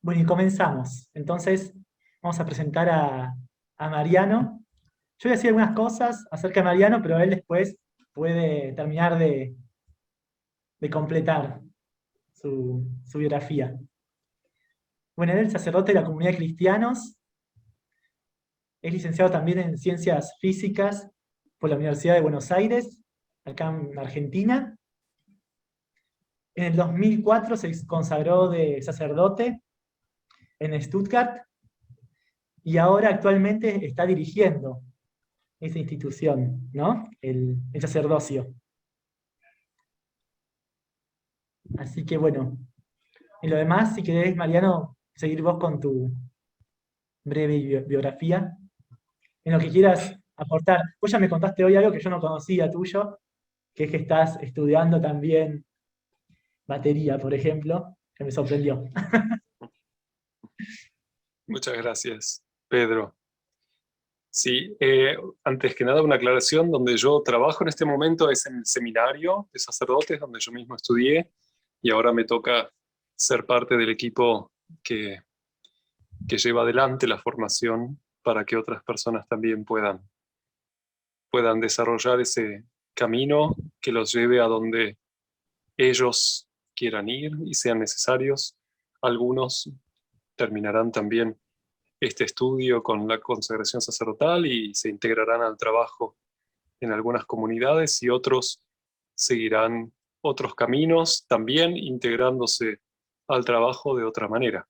Bueno, y comenzamos. Entonces, vamos a presentar a Mariano. Yo voy a decir algunas cosas acerca de Mariano, pero él después puede terminar de completar su biografía. Bueno, él es sacerdote de la comunidad de cristianos, es licenciado también en Ciencias Físicas por la Universidad de Buenos Aires, acá en Argentina. En el 2004 se consagró de sacerdote en Stuttgart y ahora actualmente está dirigiendo esa institución, ¿no? El sacerdocio. Así que bueno, en lo demás, si querés, Mariano, seguir vos con tu breve biografía, en lo que quieras aportar. Vos ya me contaste hoy algo que yo no conocía tuyo, que es que estás estudiando también batería, por ejemplo, que me sorprendió. Muchas gracias, Pedro. Sí, antes que nada una aclaración, donde yo trabajo en este momento es en el seminario de sacerdotes, donde yo mismo estudié, y ahora me toca ser parte del equipo que lleva adelante la formación para que otras personas también puedan desarrollar ese camino que los lleve a donde ellos quieran ir y sean necesarios. Algunos terminarán también este estudio con la consagración sacerdotal y se integrarán al trabajo en algunas comunidades y otros seguirán otros caminos, también integrándose al trabajo de otra manera.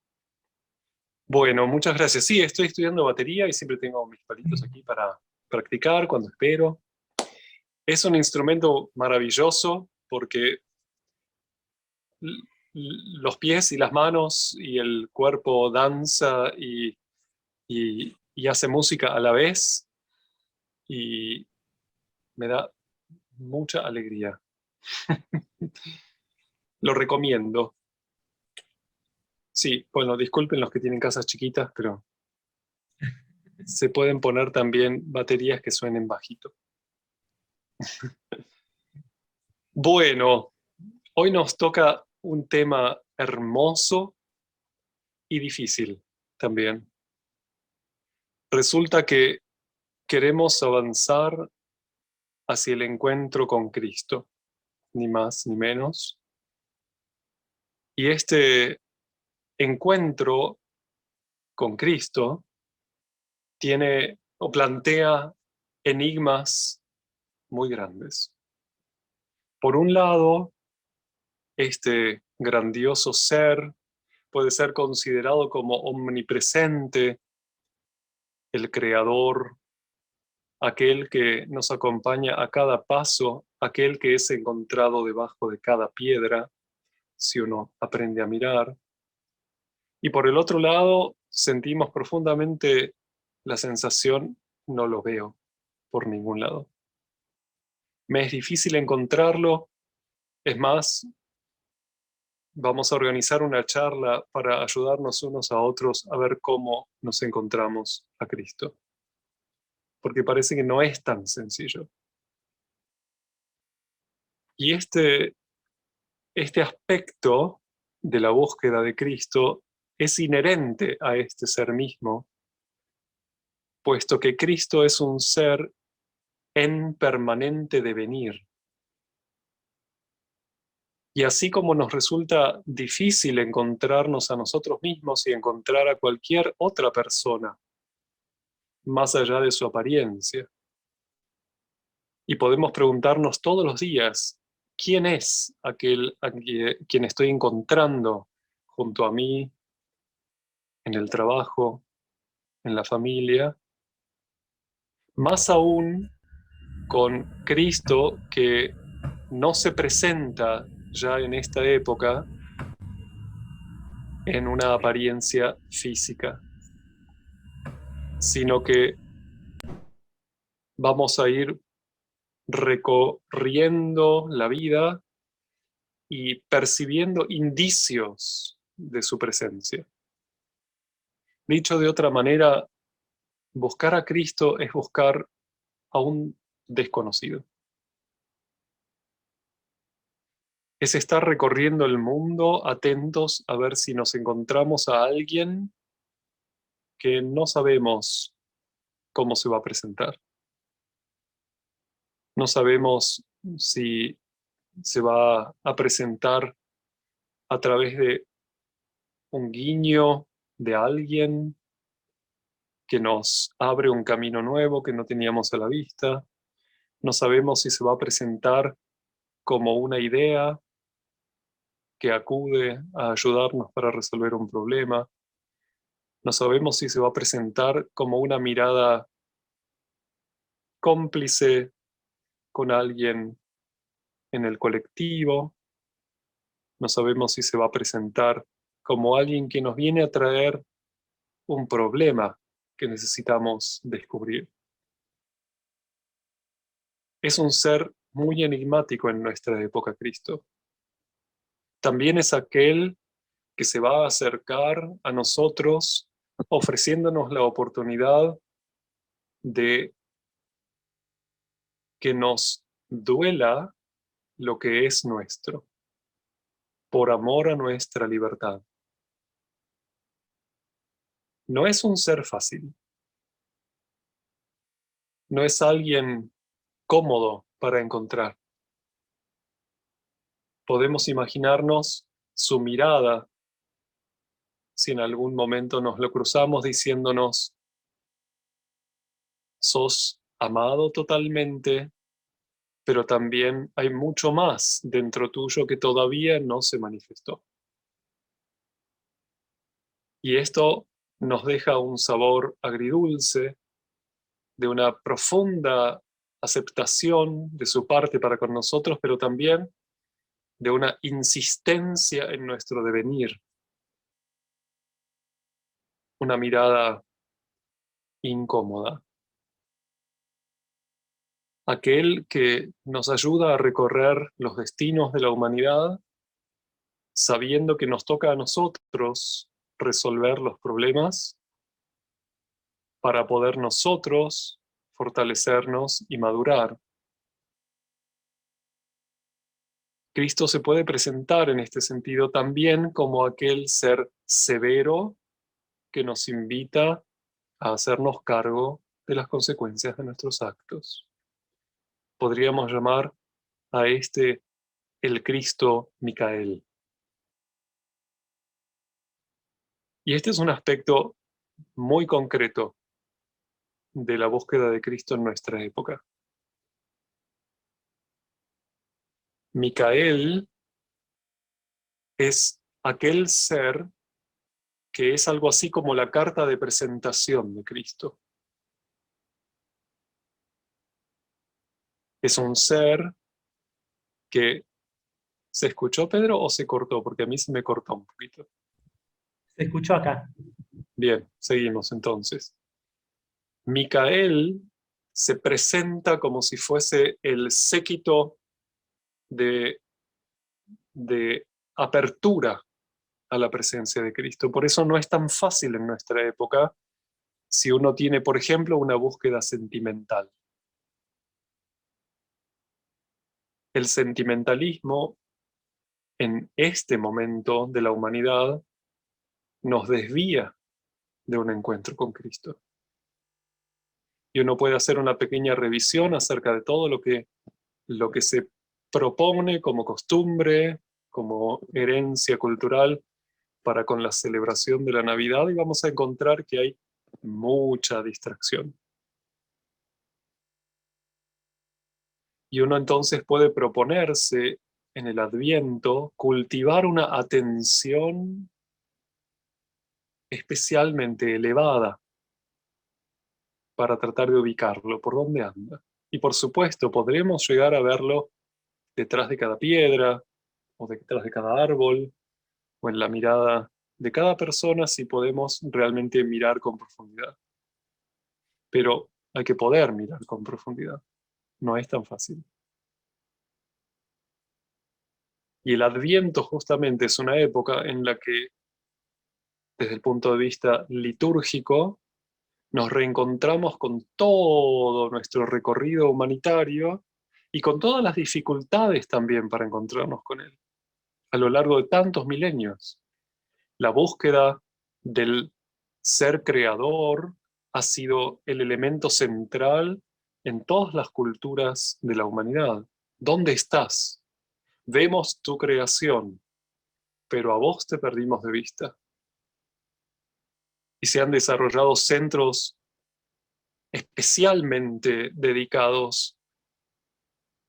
Bueno, muchas gracias. Sí, estoy estudiando batería y siempre tengo mis palitos aquí para practicar cuando espero. Es un instrumento maravilloso porque los pies y las manos y el cuerpo danza y hace música a la vez y me da mucha alegría. Lo recomiendo. Sí, bueno, disculpen los que tienen casas chiquitas, pero se pueden poner también baterías que suenen bajito. Bueno, hoy nos toca un tema hermoso y difícil también. Resulta que queremos avanzar hacia el encuentro con Cristo, ni más ni menos. Y este encuentro con Cristo tiene o plantea enigmas muy grandes. Por un lado, este grandioso ser puede ser considerado como omnipresente, el creador, aquel que nos acompaña a cada paso, aquel que es encontrado debajo de cada piedra, si uno aprende a mirar. Y por el otro lado, sentimos profundamente la sensación, no lo veo por ningún lado. Me es difícil encontrarlo, es más, vamos a organizar una charla para ayudarnos unos a otros a ver cómo nos encontramos a Cristo, porque parece que no es tan sencillo. Y este aspecto de la búsqueda de Cristo es inherente a este ser mismo, puesto que Cristo es un ser en permanente devenir. Y así como nos resulta difícil encontrarnos a nosotros mismos y encontrar a cualquier otra persona, más allá de su apariencia, y podemos preguntarnos todos los días, ¿quién es aquel a quien estoy encontrando junto a mí, en el trabajo, en la familia? Más aún con Cristo que no se presenta ya en esta época en una apariencia física, sino que vamos a ir recorriendo la vida y percibiendo indicios de su presencia. Dicho de otra manera, buscar a Cristo es buscar a un desconocido. es estar recorriendo el mundo atentos a ver si nos encontramos a alguien que no sabemos cómo se va a presentar. No sabemos si se va a presentar a través de un guiño de alguien que nos abre un camino nuevo que no teníamos a la vista. No sabemos si se va a presentar como una idea que acude a ayudarnos para resolver un problema. No sabemos si se va a presentar como una mirada cómplice con alguien en el colectivo. No sabemos si se va a presentar como alguien que nos viene a traer un problema que necesitamos descubrir. Es un ser muy enigmático en nuestra época, Cristo. También es aquel que se va a acercar a nosotros ofreciéndonos la oportunidad de que nos duela lo que es nuestro, por amor a nuestra libertad. No es un ser fácil, no es alguien cómodo para encontrar. Podemos imaginarnos su mirada si en algún momento nos lo cruzamos diciéndonos: sos amado totalmente, pero también hay mucho más dentro tuyo que todavía no se manifestó. Y esto nos deja un sabor agridulce de una profunda aceptación de su parte para con nosotros, pero también de una insistencia en nuestro devenir. Una mirada incómoda. Aquel que nos ayuda a recorrer los destinos de la humanidad, sabiendo que nos toca a nosotros resolver los problemas para poder nosotros fortalecernos y madurar. Cristo se puede presentar en este sentido también como aquel ser severo que nos invita a hacernos cargo de las consecuencias de nuestros actos. Podríamos llamar a este el Cristo Micael. Y este es un aspecto muy concreto de la búsqueda de Cristo en nuestra época. Micael es aquel ser que es algo así como la carta de presentación de Cristo. Es un ser que... ¿Se escuchó, Pedro, o se cortó? Porque a mí se me cortó un poquito. Se escuchó acá. Bien, seguimos entonces. Micael se presenta como si fuese el séquito de apertura a la presencia de Cristo. Por eso no es tan fácil en nuestra época si uno tiene, por ejemplo, una búsqueda sentimental. El sentimentalismo en este momento de la humanidad nos desvía de un encuentro con Cristo. Y uno puede hacer una pequeña revisión acerca de todo lo que se propone como costumbre, como herencia cultural para con la celebración de la Navidad, y vamos a encontrar que hay mucha distracción. Y uno entonces puede proponerse en el Adviento cultivar una atención especialmente elevada para tratar de ubicarlo, por dónde anda. Y por supuesto, podremos llegar a verlo detrás de cada piedra, o detrás de cada árbol, o en la mirada de cada persona si podemos realmente mirar con profundidad. Pero hay que poder mirar con profundidad. No es tan fácil. Y el Adviento justamente es una época en la que, desde el punto de vista litúrgico, nos reencontramos con todo nuestro recorrido humanitario y con todas las dificultades también para encontrarnos con él. a lo largo de tantos milenios. La búsqueda del ser creador ha sido el elemento central en todas las culturas de la humanidad. ¿Dónde estás? Vemos tu creación, pero a vos te perdimos de vista. Y se han desarrollado centros especialmente dedicados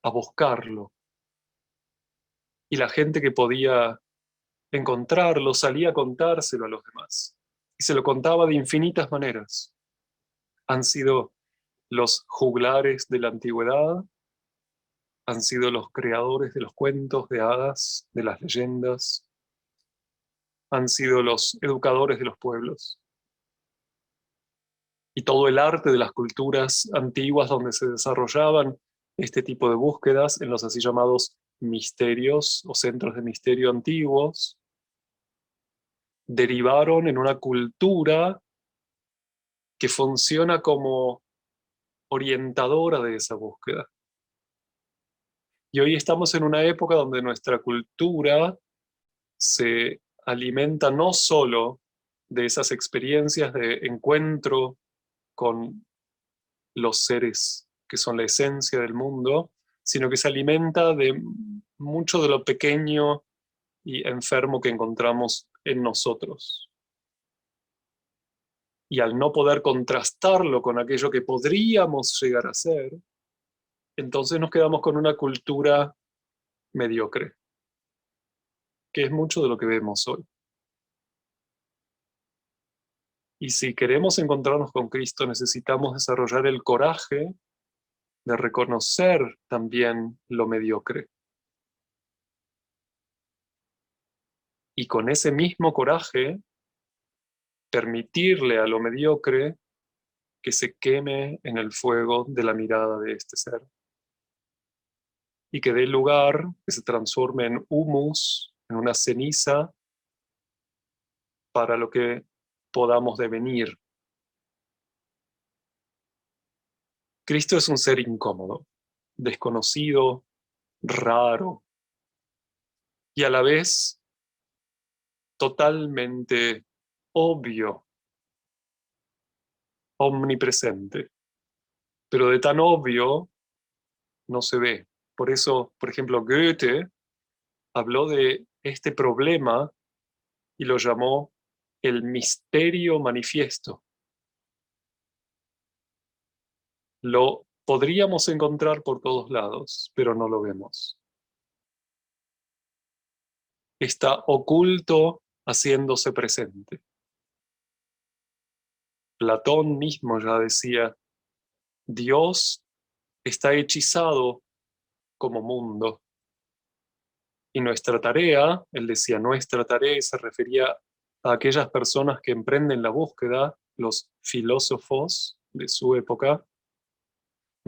a buscarlo. Y la gente que podía encontrarlo salía a contárselo a los demás. Y se lo contaba de infinitas maneras. Han sido los juglares de la antigüedad, han sido los creadores de los cuentos de hadas, de las leyendas, han sido los educadores de los pueblos. Y todo el arte de las culturas antiguas donde se desarrollaban este tipo de búsquedas en los así llamados misterios o centros de misterio antiguos, derivaron en una cultura que funciona como orientadora de esa búsqueda. Y hoy estamos en una época donde nuestra cultura se alimenta no solo de esas experiencias de encuentro con los seres que son la esencia del mundo, sino que se alimenta de mucho de lo pequeño y enfermo que encontramos en nosotros. Y al no poder contrastarlo con aquello que podríamos llegar a ser, entonces nos quedamos con una cultura mediocre, que es mucho de lo que vemos hoy. Y si queremos encontrarnos con Cristo, necesitamos desarrollar el coraje de reconocer también lo mediocre. Y con ese mismo coraje, permitirle a lo mediocre que se queme en el fuego de la mirada de este ser. Y que dé lugar, que se transforme en humus, en una ceniza, para lo que podamos devenir. Cristo es un ser incómodo, desconocido, raro, y a la vez totalmente obvio, omnipresente. Pero de tan obvio no se ve. Por eso, por ejemplo, Goethe habló de este problema y lo llamó el misterio manifiesto. Lo podríamos encontrar por todos lados, pero no lo vemos. Está oculto haciéndose presente. Platón mismo ya decía, Dios está hechizado como mundo. Y nuestra tarea, él decía nuestra tarea, y se refería a aquellas personas que emprenden la búsqueda, los filósofos de su época,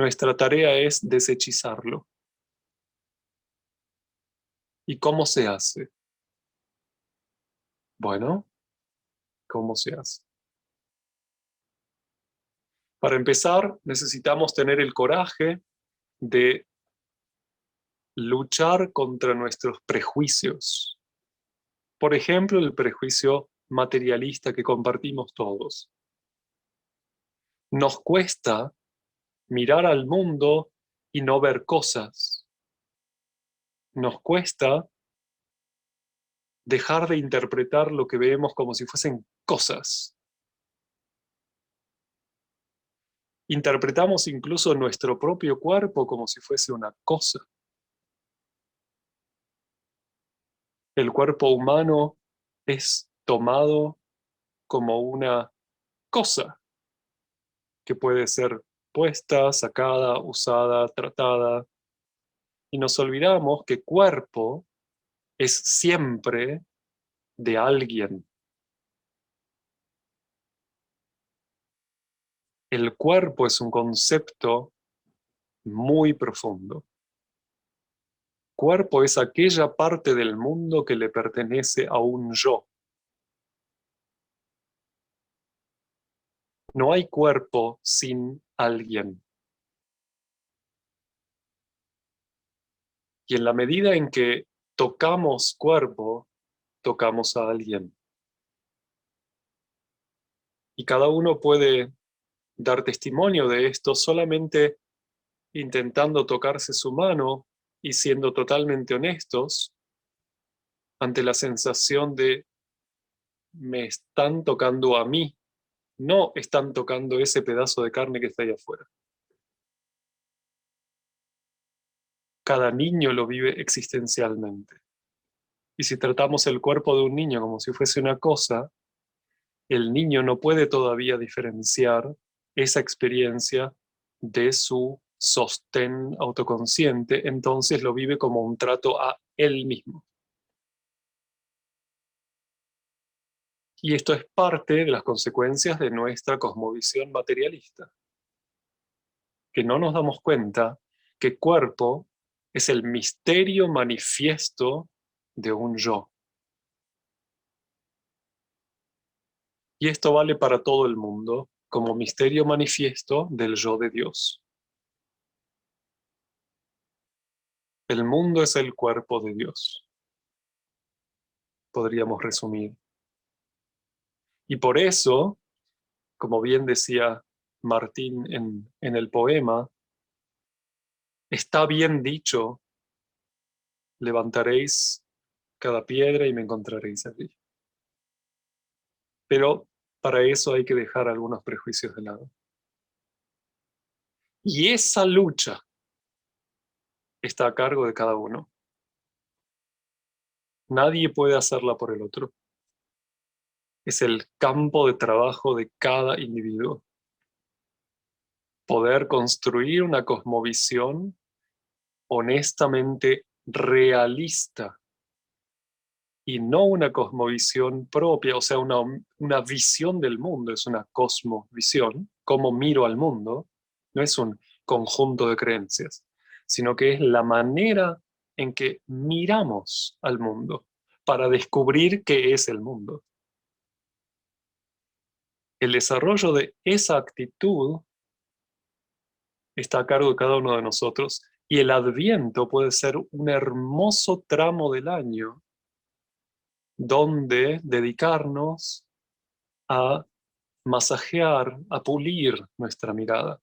nuestra tarea es deshechizarlo. ¿Y cómo se hace? Bueno, ¿cómo se hace? Para empezar, necesitamos tener el coraje de luchar contra nuestros prejuicios. Por ejemplo, el prejuicio materialista que compartimos todos. Nos cuesta mirar al mundo y no ver cosas. Nos cuesta dejar de interpretar lo que vemos como si fuesen cosas. Interpretamos incluso nuestro propio cuerpo como si fuese una cosa. El cuerpo humano es tomado como una cosa que puede ser puesta, sacada, usada, tratada. Y nos olvidamos que cuerpo es siempre de alguien. El cuerpo es un concepto muy profundo. Cuerpo es aquella parte del mundo que le pertenece a un yo. No hay cuerpo sin alguien. Y en la medida en que tocamos cuerpo, tocamos a alguien. Y cada uno puede dar testimonio de esto solamente intentando tocarse su mano y siendo totalmente honestos ante la sensación de me están tocando a mí, no están tocando ese pedazo de carne que está ahí afuera. Cada niño lo vive existencialmente. Y si tratamos el cuerpo de un niño como si fuese una cosa, el niño no puede todavía diferenciar esa experiencia de su sostén autoconsciente, entonces lo vive como un trato a él mismo. Y esto es parte de las consecuencias de nuestra cosmovisión materialista, que no nos damos cuenta que cuerpo es el misterio manifiesto de un yo. Y esto vale para todo el mundo como misterio manifiesto del yo de Dios. El mundo es el cuerpo de Dios, podríamos resumir. Y por eso, como bien decía Martín en el poema, está bien dicho, levantaréis cada piedra y me encontraréis allí. Pero para eso hay que dejar algunos prejuicios de lado. Y esa lucha está a cargo de cada uno. Nadie puede hacerla por el otro. Es el campo de trabajo de cada individuo. Poder construir una cosmovisión honestamente realista y no una cosmovisión propia, o sea, una visión del mundo, es una cosmovisión, cómo miro al mundo, no es un conjunto de creencias, sino que es la manera en que miramos al mundo para descubrir qué es el mundo. El desarrollo de esa actitud está a cargo de cada uno de nosotros y el Adviento puede ser un hermoso tramo del año donde dedicarnos a masajear, a pulir nuestra mirada,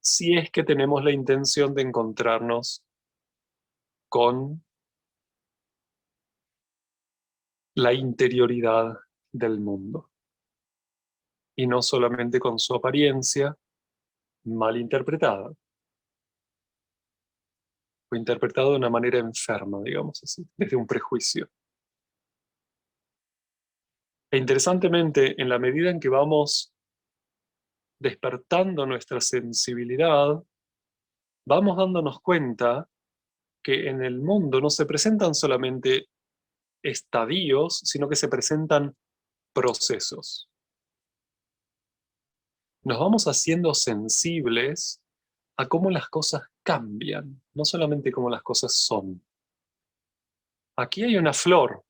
si es que tenemos la intención de encontrarnos con la interioridad del mundo y no solamente con su apariencia mal interpretada o interpretada de una manera enferma, digamos así, desde un prejuicio. E interesantemente, en la medida en que vamos despertando nuestra sensibilidad, vamos dándonos cuenta que en el mundo no se presentan solamente estadios, sino que se presentan procesos. Nos vamos haciendo sensibles a cómo las cosas cambian, no solamente cómo las cosas son. Aquí hay una flor,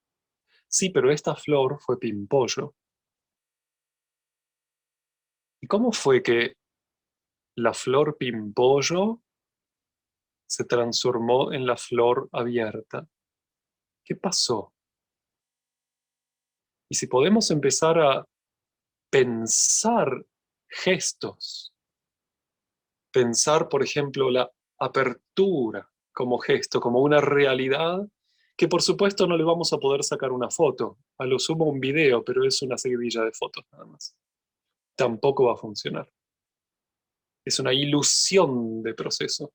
sí, pero esta flor fue pimpollo. ¿Y cómo fue que la flor pimpollo se transformó en la flor abierta? ¿Qué pasó? Y si podemos empezar a pensar gestos, pensar, por ejemplo, la apertura como gesto, como una realidad, que por supuesto no le vamos a poder sacar una foto, a lo sumo un video, pero es una seguidilla de fotos nada más. Tampoco va a funcionar. Es una ilusión de proceso.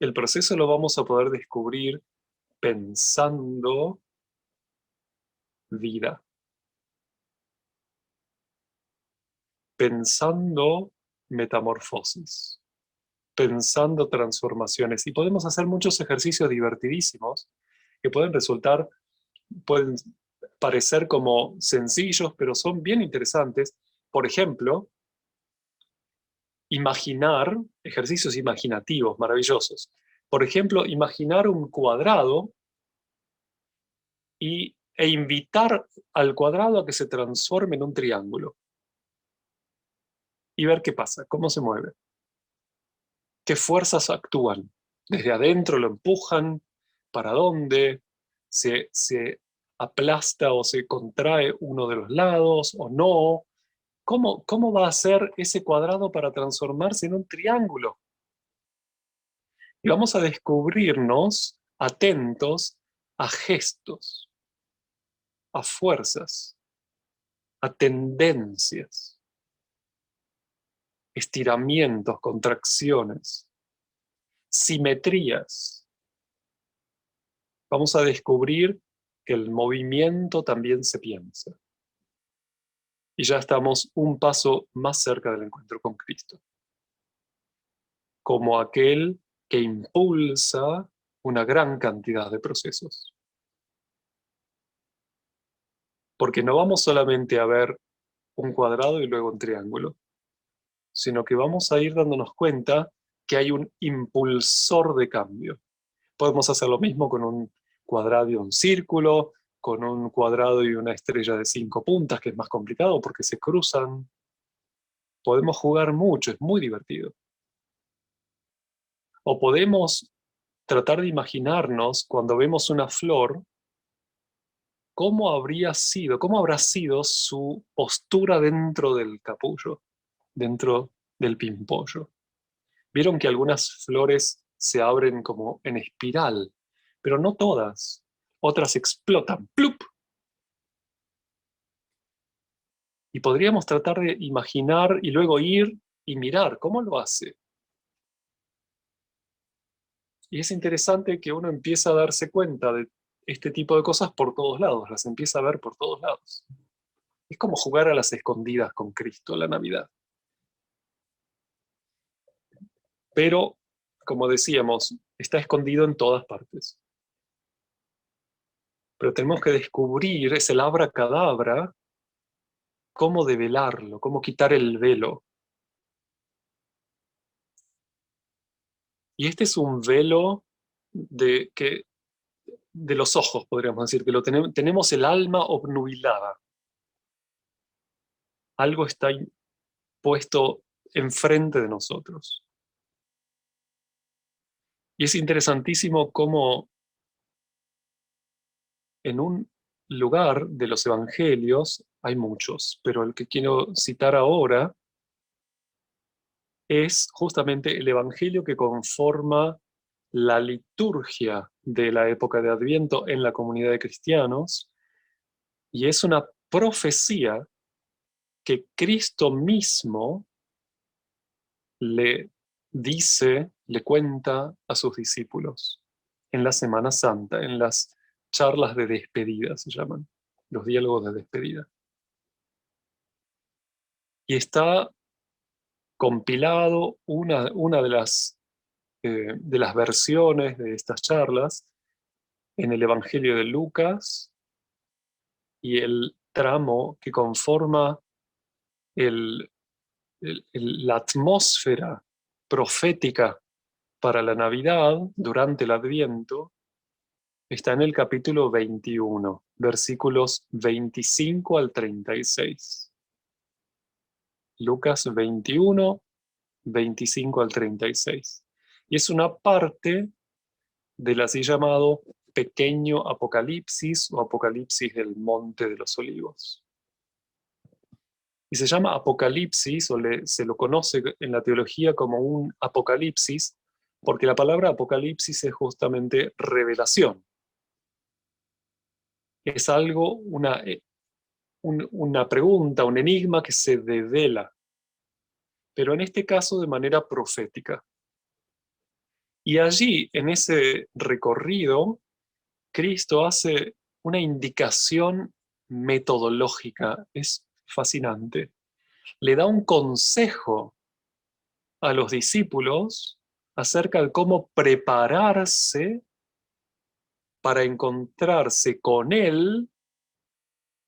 El proceso lo vamos a poder descubrir pensando vida, pensando metamorfosis, pensando transformaciones. Y podemos hacer muchos ejercicios divertidísimos que pueden parecer como sencillos, pero son bien interesantes. Por ejemplo, imaginar ejercicios imaginativos maravillosos. Por ejemplo, imaginar un cuadrado e invitar al cuadrado a que se transforme en un triángulo. Y ver qué pasa, cómo se mueve, qué fuerzas actúan. Desde adentro lo empujan, ¿para dónde? Se aplasta o se contrae uno de los lados o no. ¿Cómo va a ser ese cuadrado para transformarse en un triángulo? Y vamos a descubrirnos atentos a gestos, a fuerzas, a tendencias, estiramientos, contracciones, simetrías. Vamos a descubrir que el movimiento también se piensa. Y ya estamos un paso más cerca del encuentro con Cristo, como aquel que impulsa una gran cantidad de procesos. Porque no vamos solamente a ver un cuadrado y luego un triángulo, sino que vamos a ir dándonos cuenta que hay un impulsor de cambio. Podemos hacer lo mismo con un cuadrado y un círculo, con un cuadrado y una estrella de 5 puntas, que es más complicado porque se cruzan. Podemos jugar mucho, es muy divertido. O podemos tratar de imaginarnos cuando vemos una flor, cómo habrá sido su postura dentro del capullo, dentro del pimpollo. Vieron que algunas flores se abren como en espiral, pero no todas. Otras explotan, ¡plup! Y podríamos tratar de imaginar y luego ir y mirar cómo lo hace. Y es interesante que uno empieza a darse cuenta de este tipo de cosas por todos lados, las empieza a ver por todos lados. Es como jugar a las escondidas con Cristo la Navidad. Pero, como decíamos, está escondido en todas partes. Pero tenemos que descubrir, es el abracadabra, cómo develarlo, cómo quitar el velo. Y este es un velo de los ojos, podríamos decir, que tenemos el alma obnubilada. Algo está puesto enfrente de nosotros. Y es interesantísimo cómo en un lugar de los evangelios, hay muchos, pero el que quiero citar ahora es justamente el evangelio que conforma la liturgia de la época de Adviento en la comunidad de cristianos, y es una profecía que Cristo mismo le dice, le cuenta a sus discípulos en la Semana Santa, en las charlas de despedida, se llaman, los diálogos de despedida. Y está compilado una de las versiones de estas charlas en el Evangelio de Lucas, y el tramo que conforma el, la atmósfera profética para la Navidad durante el Adviento está en el capítulo 21, versículos 25 al 36. Lucas 21, 25 al 36. Y es una parte del así llamado pequeño Apocalipsis o Apocalipsis del Monte de los Olivos. Y se llama Apocalipsis, o se lo conoce en la teología como un Apocalipsis, porque la palabra Apocalipsis es justamente revelación. Es algo, una pregunta, un enigma que se devela, pero en este caso de manera profética. Y allí, en ese recorrido, Cristo hace una indicación metodológica. Es fascinante. Le da un consejo a los discípulos acerca de cómo prepararse para encontrarse con Él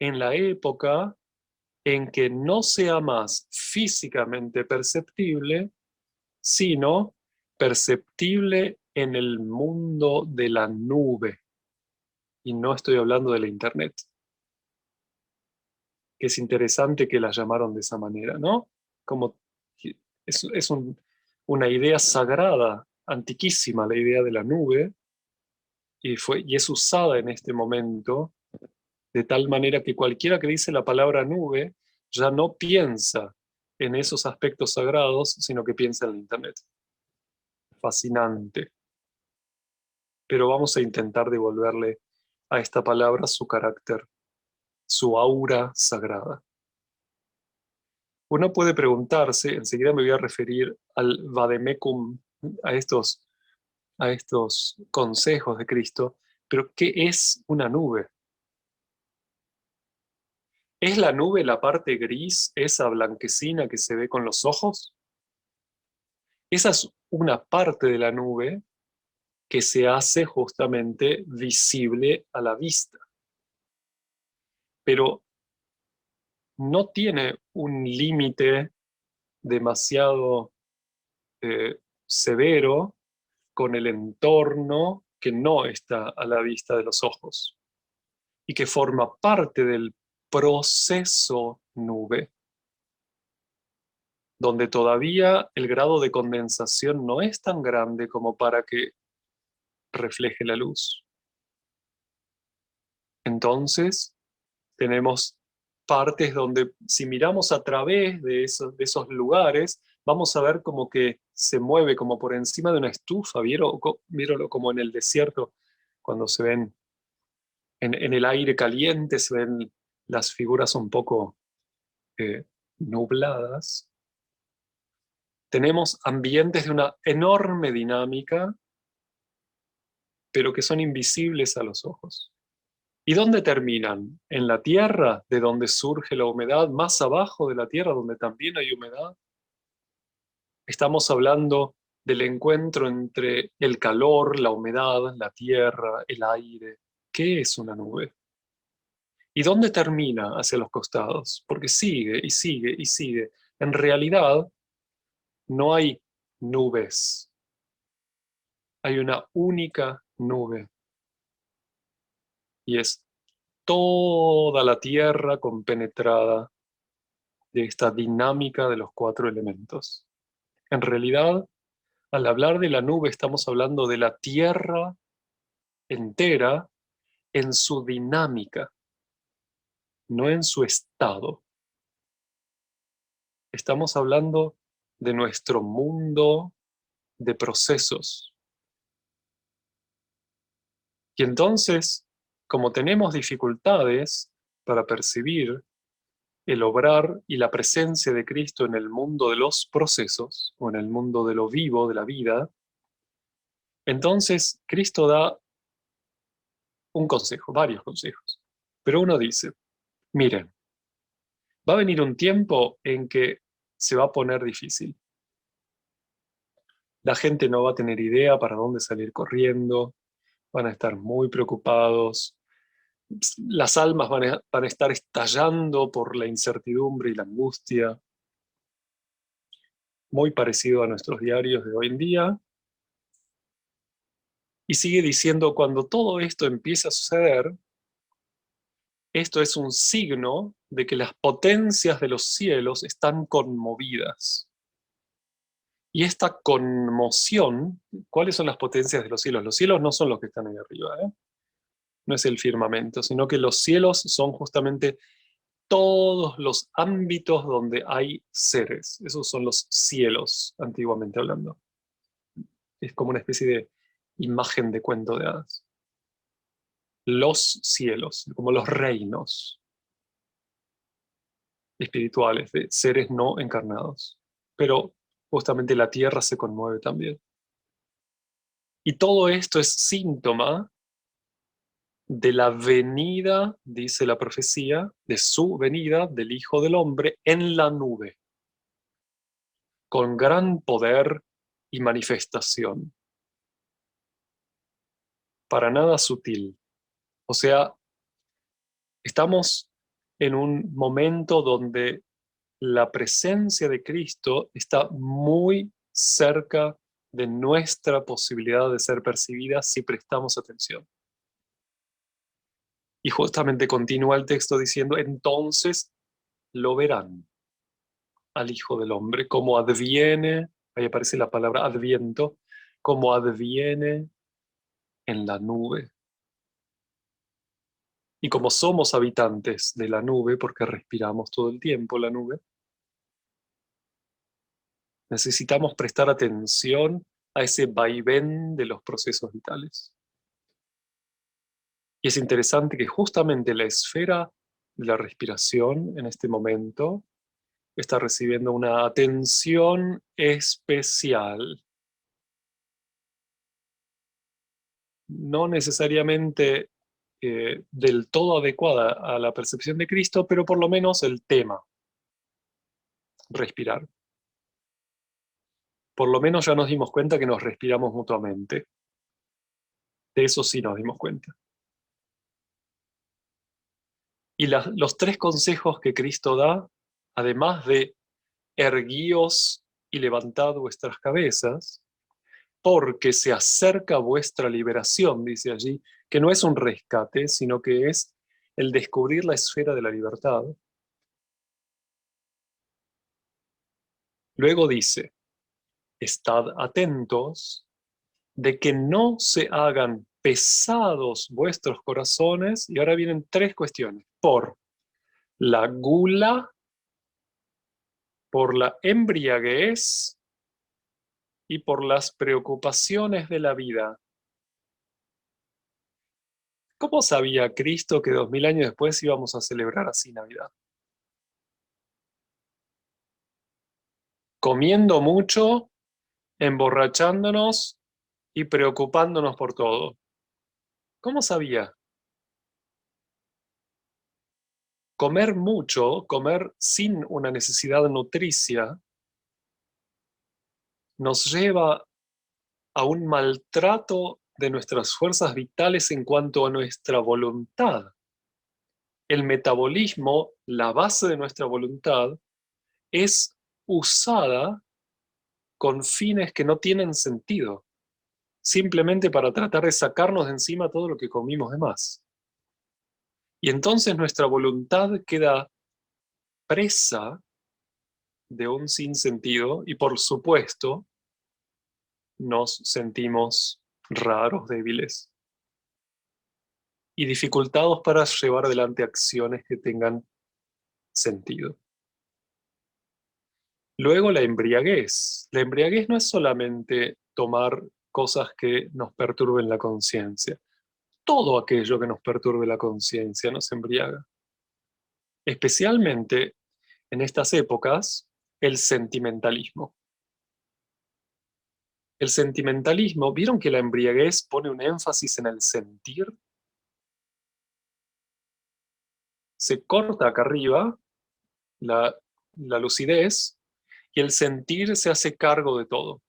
en la época en que no sea más físicamente perceptible, sino perceptible en el mundo de la nube. Y no estoy hablando de la Internet, que es interesante que la llamaron de esa manera, ¿no? Como es una idea sagrada antiquísima la idea de la nube y es usada en este momento de tal manera que cualquiera que dice la palabra nube ya no piensa en esos aspectos sagrados, sino que piensa en el Internet. Fascinante. Pero vamos a intentar devolverle a esta palabra su carácter, su aura sagrada. Uno puede preguntarse, enseguida me voy a referir al vademecum, a estos consejos de Cristo, pero ¿qué es una nube? ¿Es la nube la parte gris, esa blanquecina que se ve con los ojos? Esa es una parte de la nube que se hace justamente visible a la vista. Pero no tiene un límite demasiado severo con el entorno que no está a la vista de los ojos y que forma parte del proceso nube, donde todavía el grado de condensación no es tan grande como para que refleje la luz. Entonces, tenemos partes donde si miramos a través de esos lugares, vamos a ver como que se mueve como por encima de una estufa. ¿Vieron como en el desierto, cuando se ven en el aire caliente, se ven las figuras un poco nubladas? Tenemos ambientes de una enorme dinámica, pero que son invisibles a los ojos. ¿Y dónde terminan? ¿En la tierra, de donde surge la humedad? ¿Más abajo de la tierra, donde también hay humedad? Estamos hablando del encuentro entre el calor, la humedad, la tierra, el aire. ¿Qué es una nube? ¿Y dónde termina hacia los costados? Porque sigue y sigue y sigue. En realidad, no hay nubes. Hay una única nube. Y es toda la tierra compenetrada de esta dinámica de los 4 elementos. En realidad, al hablar de la nube, estamos hablando de la tierra entera en su dinámica, no en su estado. Estamos hablando de nuestro mundo de procesos. Y entonces, como tenemos dificultades para percibir el obrar y la presencia de Cristo en el mundo de los procesos, o en el mundo de lo vivo, de la vida, entonces Cristo da un consejo, varios consejos. Pero uno dice, miren, va a venir un tiempo en que se va a poner difícil. La gente no va a tener idea para dónde salir corriendo, van a estar muy preocupados, las almas van a estar estallando por la incertidumbre y la angustia, muy parecido a nuestros diarios de hoy en día. Y sigue diciendo, cuando todo esto empiece a suceder, esto es un signo de que las potencias de los cielos están conmovidas. Y esta conmoción, ¿cuáles son las potencias de los cielos? Los cielos no son los que están ahí arriba, ¿eh? No es el firmamento, sino que los cielos son justamente todos los ámbitos donde hay seres. Esos son los cielos, antiguamente hablando. Es como una especie de imagen de cuento de hadas. Los cielos, como los reinos espirituales de seres no encarnados. Pero justamente la tierra se conmueve también. Y todo esto es síntoma de la venida, dice la profecía, de su venida del Hijo del Hombre en la nube, con gran poder y manifestación. Para nada sutil. O sea, estamos en un momento donde la presencia de Cristo está muy cerca de nuestra posibilidad de ser percibida si prestamos atención. Y justamente continúa el texto diciendo, entonces lo verán al Hijo del Hombre, como adviene, ahí aparece la palabra adviento, como adviene en la nube. Y como somos habitantes de la nube, porque respiramos todo el tiempo la nube, necesitamos prestar atención a ese vaivén de los procesos vitales. Y es interesante que justamente la esfera de la respiración en este momento está recibiendo una atención especial. No necesariamente del todo adecuada a la percepción de Cristo, pero por lo menos el tema, respirar. Por lo menos ya nos dimos cuenta que nos respiramos mutuamente. De eso sí nos dimos cuenta. Y los tres consejos que Cristo da, además de erguíos y levantad vuestras cabezas, porque se acerca vuestra liberación, dice allí, que no es un rescate, sino que es el descubrir la esfera de la libertad. Luego dice, estad atentos de que no se hagan pesados vuestros corazones, y ahora vienen tres cuestiones, por la gula, por la embriaguez y por las preocupaciones de la vida. ¿Cómo sabía Cristo que 2000 años después íbamos a celebrar así Navidad? Comiendo mucho, emborrachándonos y preocupándonos por todo. ¿Cómo sabía? Comer mucho, comer sin una necesidad nutricia, nos lleva a un maltrato de nuestras fuerzas vitales en cuanto a nuestra voluntad. El metabolismo, la base de nuestra voluntad, es usada con fines que no tienen sentido, simplemente para tratar de sacarnos de encima todo lo que comimos de más. Y entonces nuestra voluntad queda presa de un sinsentido y por supuesto nos sentimos raros, débiles y dificultados para llevar adelante acciones que tengan sentido. Luego la embriaguez. La embriaguez no es solamente tomar cosas que nos perturben la conciencia. Todo aquello que nos perturbe la conciencia nos embriaga. Especialmente en estas épocas, el sentimentalismo. El sentimentalismo, ¿vieron que la embriaguez pone un énfasis en el sentir? Se corta acá arriba la lucidez y el sentir se hace cargo de todo.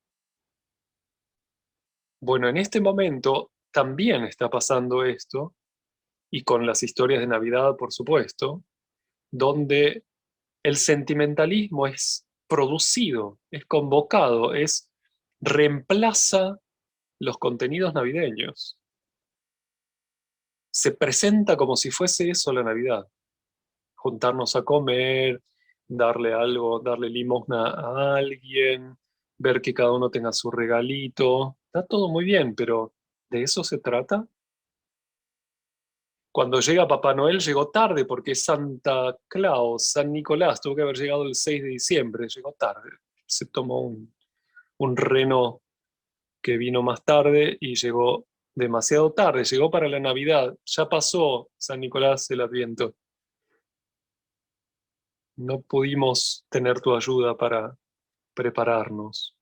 Bueno, en este momento también está pasando esto, y con las historias de Navidad, por supuesto, donde el sentimentalismo es producido, es convocado, reemplaza los contenidos navideños. Se presenta como si fuese eso la Navidad. Juntarnos a comer, darle algo, darle limosna a alguien, ver que cada uno tenga su regalito. Está todo muy bien, pero ¿de eso se trata? Cuando llega Papá Noel llegó tarde porque Santa Claus, San Nicolás, tuvo que haber llegado el 6 de diciembre, llegó tarde. Se tomó un reno que vino más tarde y llegó demasiado tarde, llegó para la Navidad, ya pasó San Nicolás el Adviento. No pudimos tener tu ayuda para prepararnos.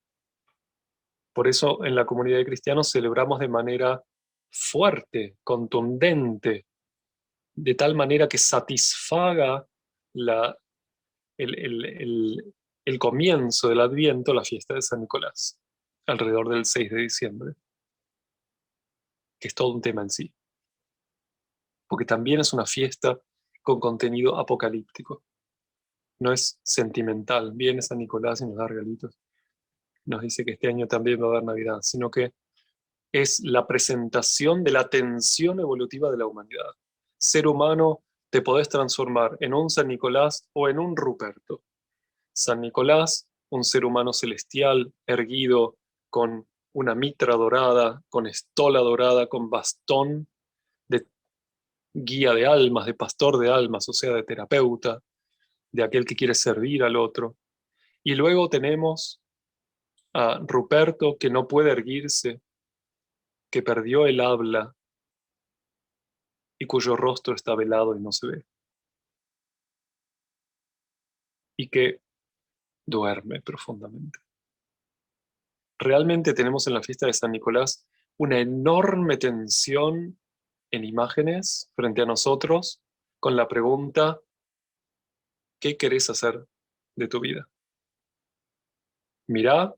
Por eso en la comunidad de cristianos celebramos de manera fuerte, contundente, de tal manera que satisfaga el comienzo del Adviento, la fiesta de San Nicolás, alrededor del 6 de diciembre, que es todo un tema en sí, porque también es una fiesta con contenido apocalíptico. No es sentimental, viene San Nicolás y nos da regalitos, nos dice que este año también va a haber Navidad, sino que es la presentación de la tensión evolutiva de la humanidad. Ser humano, te podés transformar en un San Nicolás o en un Ruperto. San Nicolás, un ser humano celestial, erguido, con una mitra dorada, con estola dorada, con bastón de guía de almas, de pastor de almas, o sea, de terapeuta, de aquel que quiere servir al otro. Y luego tenemos a Ruperto, que no puede erguirse, que perdió el habla y cuyo rostro está velado y no se ve, y que duerme profundamente. Realmente tenemos en la fiesta de San Nicolás una enorme tensión en imágenes frente a nosotros con la pregunta: ¿qué querés hacer de tu vida? Mirá,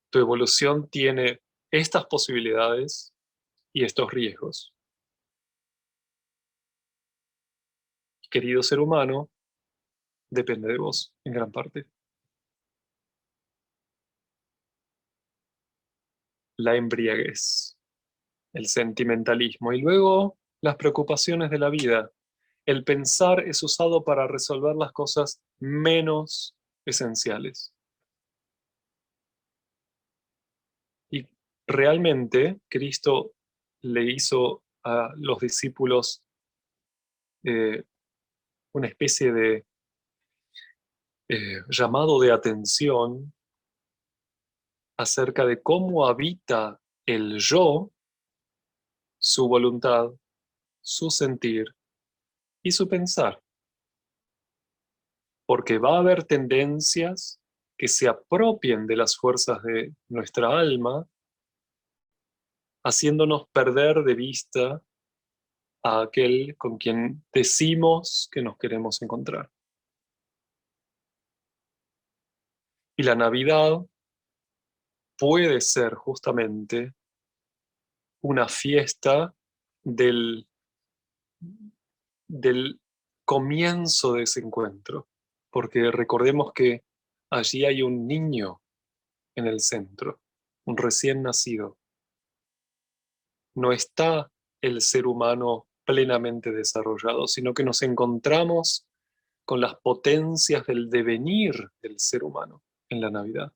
tu evolución tiene estas posibilidades y estos riesgos. Querido ser humano, depende de vos en gran parte. La embriaguez, el sentimentalismo y luego las preocupaciones de la vida. El pensar es usado para resolver las cosas menos esenciales. Y realmente Cristo le hizo a los discípulos eh, una especie de llamado de atención acerca de cómo habita el yo, su voluntad, su sentir y su pensar. Porque va a haber tendencias que se apropien de las fuerzas de nuestra alma, haciéndonos perder de vista a aquel con quien decimos que nos queremos encontrar. Y la Navidad puede ser justamente una fiesta del, del comienzo de ese encuentro, porque recordemos que allí hay un niño en el centro, un recién nacido. No está el ser humano plenamente desarrollado, sino que nos encontramos con las potencias del devenir del ser humano en la Navidad.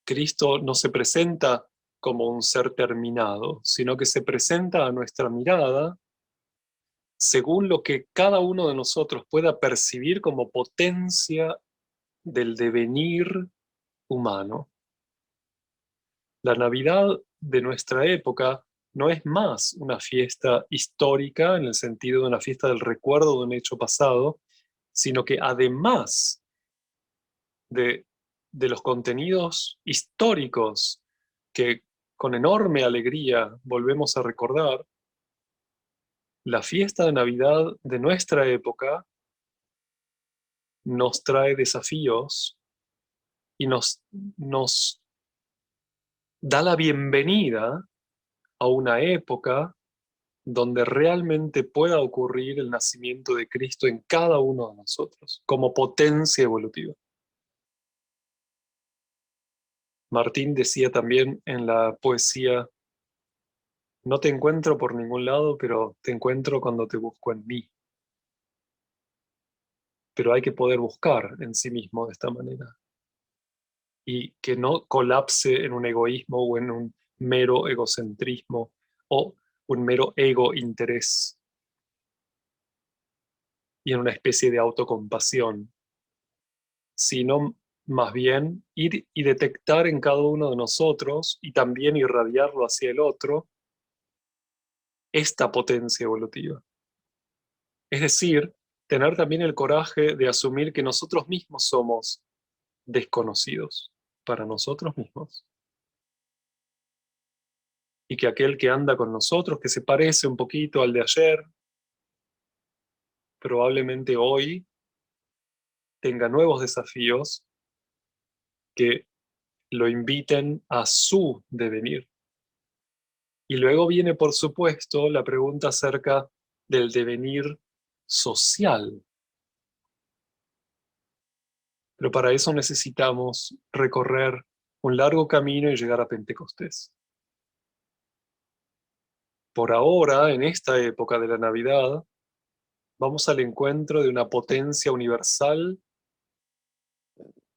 Cristo no se presenta como un ser terminado, sino que se presenta a nuestra mirada según lo que cada uno de nosotros pueda percibir como potencia del devenir humano. La Navidad de nuestra época no es más una fiesta histórica en el sentido de una fiesta del recuerdo de un hecho pasado, sino que además de, de los contenidos históricos que con enorme alegría volvemos a recordar, la fiesta de Navidad de nuestra época nos trae desafíos y nos da la bienvenida a una época donde realmente pueda ocurrir el nacimiento de Cristo en cada uno de nosotros, como potencia evolutiva. Martín decía también en la poesía: no te encuentro por ningún lado, pero te encuentro cuando te busco en mí. Pero hay que poder buscar en sí mismo de esta manera, y que no colapse en un egoísmo o en un mero egocentrismo o un mero ego interés y en una especie de autocompasión, sino más bien ir y detectar en cada uno de nosotros y también irradiarlo hacia el otro esta potencia evolutiva. Es decir, tener también el coraje de asumir que nosotros mismos somos desconocidos para nosotros mismos y que aquel que anda con nosotros, que se parece un poquito al de ayer, probablemente hoy tenga nuevos desafíos que lo inviten a su devenir. Y luego viene, por supuesto, la pregunta acerca del devenir social. Pero para eso necesitamos recorrer un largo camino y llegar a Pentecostés. Por ahora, en esta época de la Navidad, vamos al encuentro de una potencia universal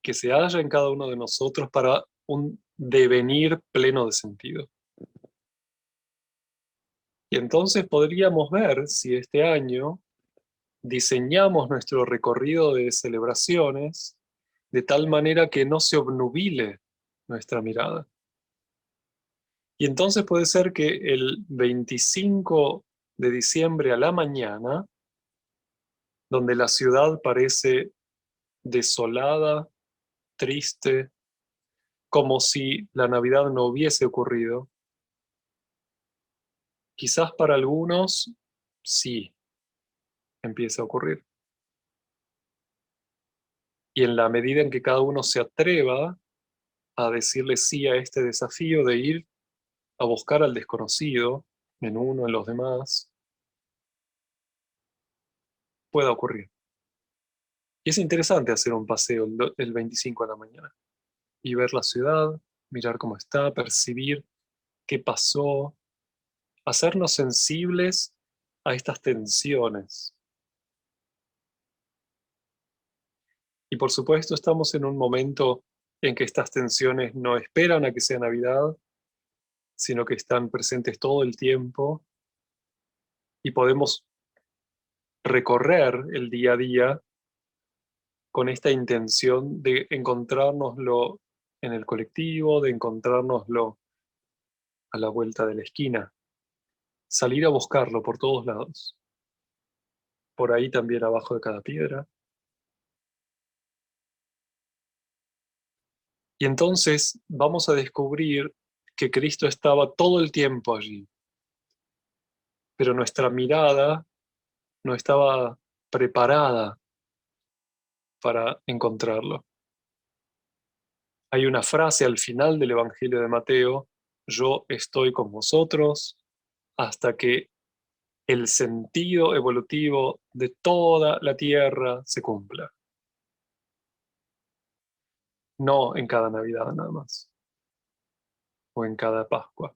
que se halla en cada uno de nosotros para un devenir pleno de sentido. Y entonces podríamos ver si este año diseñamos nuestro recorrido de celebraciones de tal manera que no se obnubile nuestra mirada. Y entonces puede ser que el 25 de diciembre a la mañana, donde la ciudad parece desolada, triste, como si la Navidad no hubiese ocurrido, quizás para algunos sí empiece a ocurrir. Y en la medida en que cada uno se atreva a decirle sí a este desafío de ir a buscar al desconocido en uno, en los demás, pueda ocurrir. Y es interesante hacer un paseo el 25 de la mañana y ver la ciudad, mirar cómo está, percibir qué pasó, hacernos sensibles a estas tensiones. Y por supuesto estamos en un momento en que estas tensiones no esperan a que sea Navidad, sino que están presentes todo el tiempo y podemos recorrer el día a día con esta intención de encontrárnoslo en el colectivo, de encontrárnoslo a la vuelta de la esquina, salir a buscarlo por todos lados, por ahí también abajo de cada piedra. Y entonces vamos a descubrir que Cristo estaba todo el tiempo allí, pero nuestra mirada no estaba preparada para encontrarlo. Hay una frase al final del Evangelio de Mateo: yo estoy con vosotros hasta que el sentido evolutivo de toda la tierra se cumpla. No en cada Navidad nada más, o en cada Pascua.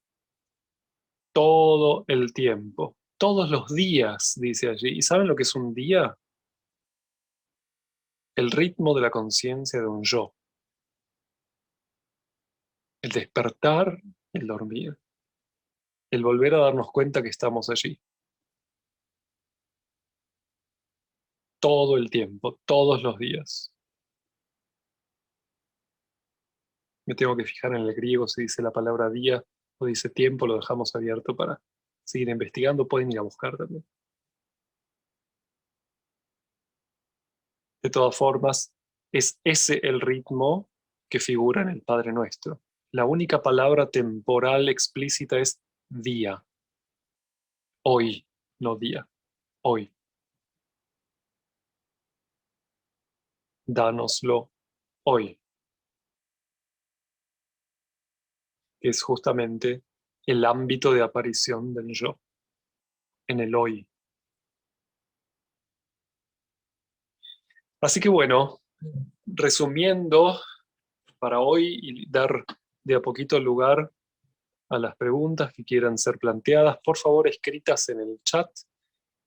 Todo el tiempo, todos los días, dice allí. ¿Y saben lo que es un día? El ritmo de la conciencia de un yo. El despertar, el dormir. El volver a darnos cuenta que estamos allí. Todo el tiempo, todos los días. Me tengo que fijar en el griego si dice la palabra día o dice tiempo, lo dejamos abierto para seguir investigando. Pueden ir a buscar también. De todas formas, es ese el ritmo que figura en el Padre Nuestro. La única palabra temporal explícita es día. Hoy, no día. Hoy. Dánoslo hoy. Que es justamente el ámbito de aparición del yo. En el hoy. Así que bueno, resumiendo para hoy y dar de a poquito lugar a las preguntas que quieran ser planteadas, por favor escritas en el chat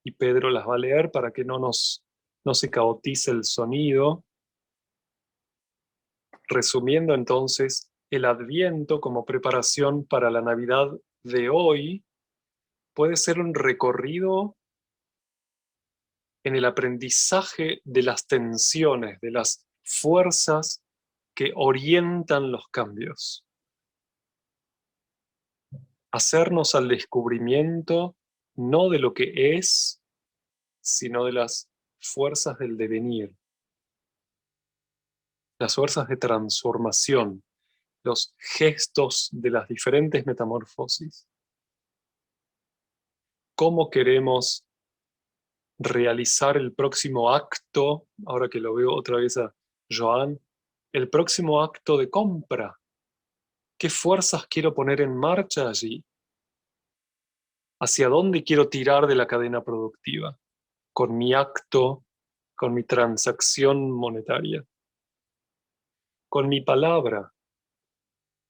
y Pedro las va a leer para que no se caotice el sonido. Resumiendo entonces, el Adviento como preparación para la Navidad de hoy puede ser un recorrido en el aprendizaje de las tensiones, de las fuerzas que orientan los cambios. Hacernos al descubrimiento no de lo que es, sino de las fuerzas del devenir, las fuerzas de transformación, los gestos de las diferentes metamorfosis. ¿Cómo queremos realizar el próximo acto, ahora que lo veo otra vez a Joan, el próximo acto de compra? ¿Qué fuerzas quiero poner en marcha allí? ¿Hacia dónde quiero tirar de la cadena productiva? Con mi acto, con mi transacción monetaria, con mi palabra.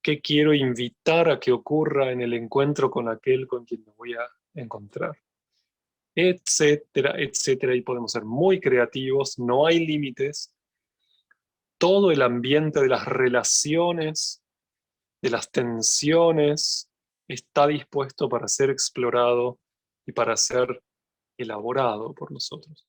¿Qué quiero invitar a que ocurra en el encuentro con aquel con quien me voy a encontrar? Etcétera, etcétera. Y podemos ser muy creativos, no hay límites. Todo el ambiente de las relaciones de las tensiones, está dispuesto para ser explorado y para ser elaborado por nosotros.